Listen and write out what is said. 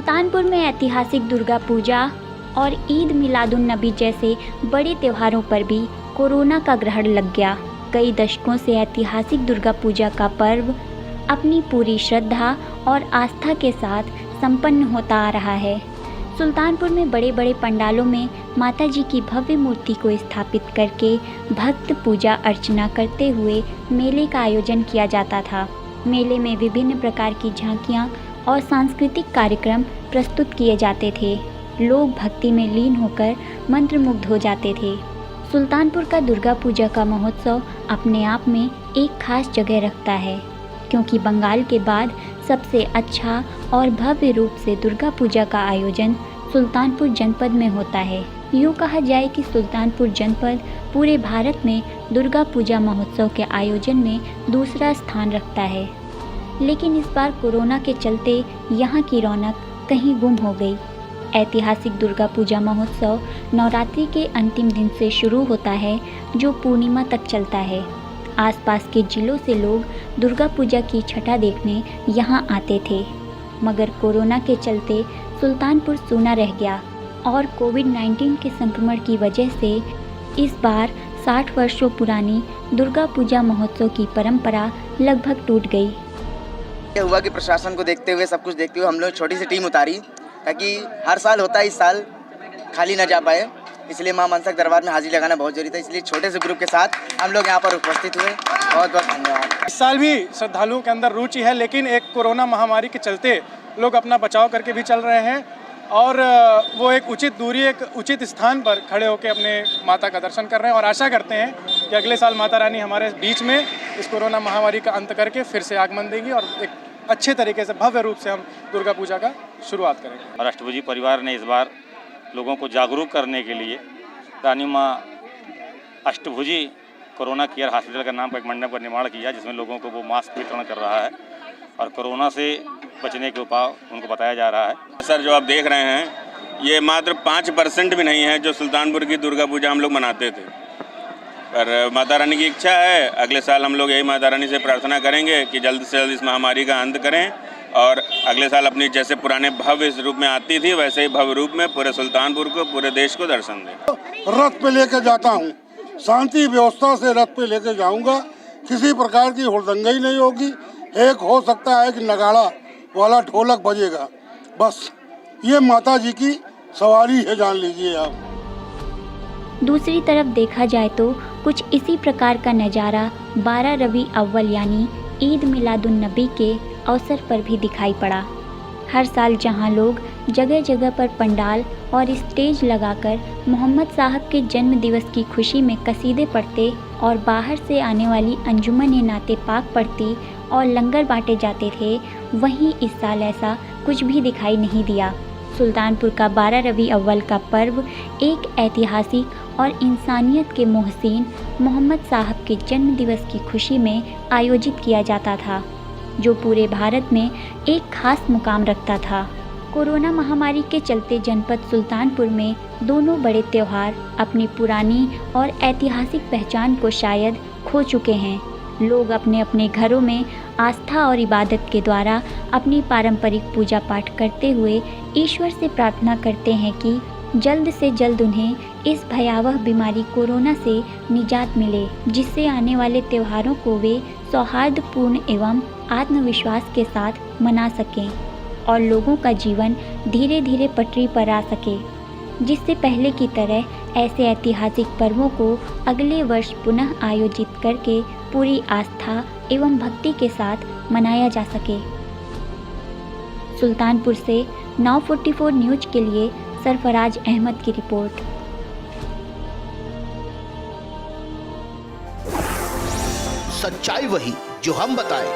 सुल्तानपुर में ऐतिहासिक दुर्गा पूजा और ईद मिलादुन्नबी जैसे बड़े त्योहारों पर भी कोरोना का ग्रहण लग गया। कई दशकों से ऐतिहासिक दुर्गा पूजा का पर्व अपनी पूरी श्रद्धा और आस्था के साथ संपन्न होता आ रहा है। सुल्तानपुर में बड़े बड़े पंडालों में माता जी की भव्य मूर्ति को स्थापित करके भक्त पूजा अर्चना करते हुए मेले का आयोजन किया जाता था। मेले में विभिन्न प्रकार की झांकियाँ और सांस्कृतिक कार्यक्रम प्रस्तुत किए जाते थे। लोग भक्ति में लीन होकर मंत्रमुग्ध हो जाते थे। सुल्तानपुर का दुर्गा पूजा का महोत्सव अपने आप में एक खास जगह रखता है, क्योंकि बंगाल के बाद सबसे अच्छा और भव्य रूप से दुर्गा पूजा का आयोजन सुल्तानपुर जनपद में होता है। यूँ कहा जाए कि सुल्तानपुर जनपद पूरे भारत में दुर्गा पूजा महोत्सव के आयोजन में दूसरा स्थान रखता है। लेकिन इस बार कोरोना के चलते यहाँ की रौनक कहीं गुम हो गई। ऐतिहासिक दुर्गा पूजा महोत्सव नवरात्रि के अंतिम दिन से शुरू होता है, जो पूर्णिमा तक चलता है। आसपास के जिलों से लोग दुर्गा पूजा की छठा देखने यहाँ आते थे, मगर कोरोना के चलते सुल्तानपुर सूना रह गया और कोविड-19 के संक्रमण की वजह से इस बार 60 वर्षों पुरानी दुर्गा पूजा महोत्सव की परंपरा लगभग टूट गई। हुआ कि प्रशासन को देखते हुए, सब कुछ देखते हुए हम लोग छोटी सी टीम उतारी, ताकि हर साल होता है, इस साल खाली ना जा पाए, इसलिए मां मनसा के दरबार में हाजिरी लगाना बहुत जरूरी था। इसलिए छोटे से ग्रुप के साथ हम लोग यहाँ पर उपस्थित हुए। बहुत बहुत धन्यवाद। इस साल भी श्रद्धालुओं के अंदर रुचि है, लेकिन एक कोरोना महामारी के चलते लोग अपना बचाव करके भी चल रहे हैं और वो एक उचित दूरी, एक उचित स्थान पर खड़े होकर अपने माता का दर्शन कर रहे हैं और आशा करते हैं कि अगले साल माता रानी हमारे बीच में इस कोरोना महामारी का अंत करके फिर से आगमन देंगी और एक अच्छे तरीके से भव्य रूप से हम दुर्गा पूजा का शुरुआत करेंगे। और अष्टभुजी परिवार ने इस बार लोगों को जागरूक करने के लिए रानी माँ अष्टभुजी कोरोना केयर हॉस्पिटल का नाम का एक मंडप का निर्माण किया, जिसमें लोगों को वो मास्क वितरण कर रहा है और कोरोना से बचने के उपाय उनको बताया जा रहा है। सर, जो आप देख रहे हैं, ये मात्र 5% भी नहीं है जो सुल्तानपुर की दुर्गा पूजा हम लोग मनाते थे। पर माता रानी की इच्छा है, अगले साल हम लोग यही माता रानी से प्रार्थना करेंगे कि जल्द से जल्द इस महामारी का अंत करें और अगले साल अपनी जैसे पुराने भव्य रूप में आती थी, वैसे ही भव्य रूप में पूरे सुल्तानपुर को, पूरे देश को दर्शन दें। रथ पे लेके जाता हूँ, शांति व्यवस्था से रथ पे लेके जाऊँगा, किसी प्रकार की हुड़दंगई नहीं होगी। एक हो सकता है कि नगाड़ा वाला ढोलक बजेगा, बस ये माता जी की सवारी है, जान लीजिए आप। दूसरी तरफ देखा जाए तो कुछ इसी प्रकार का नज़ारा 12 रबी अव्वल यानी ईद मिलादुन्नबी के अवसर पर भी दिखाई पड़ा। हर साल जहां लोग जगह जगह पर पंडाल और स्टेज लगाकर मोहम्मद साहब के जन्म दिवस की खुशी में कसीदे पढ़ते और बाहर से आने वाली अंजुमन नाते पाक पढ़ती और लंगर बांटे जाते थे, वहीं इस साल ऐसा कुछ भी दिखाई नहीं दिया। सुल्तानपुर का 12 रबी अव्वल का पर्व एक ऐतिहासिक और इंसानियत के मोहसिन मोहम्मद साहब के जन्म दिवस की खुशी में आयोजित किया जाता था, जो पूरे भारत में एक खास मुकाम रखता था। कोरोना महामारी के चलते जनपद सुल्तानपुर में दोनों बड़े त्यौहार अपनी पुरानी और ऐतिहासिक पहचान को शायद खो चुके हैं। लोग अपने अपने घरों में आस्था और इबादत के द्वारा अपनी पारंपरिक पूजा पाठ करते हुए ईश्वर से प्रार्थना करते हैं कि जल्द से जल्द उन्हें इस भयावह बीमारी कोरोना से निजात मिले, जिससे आने वाले त्योहारों को वे सौहार्दपूर्ण एवं आत्मविश्वास के साथ मना सकें और लोगों का जीवन धीरे धीरे पटरी पर आ सके, जिससे पहले की तरह ऐसे ऐतिहासिक पर्वों को अगले वर्ष पुनः आयोजित करके पूरी आस्था एवं भक्ति के साथ मनाया जा सके। सुल्तानपुर से 944 न्यूज के लिए सरफराज अहमद की रिपोर्ट। सच्चाई वही जो हम बताएं।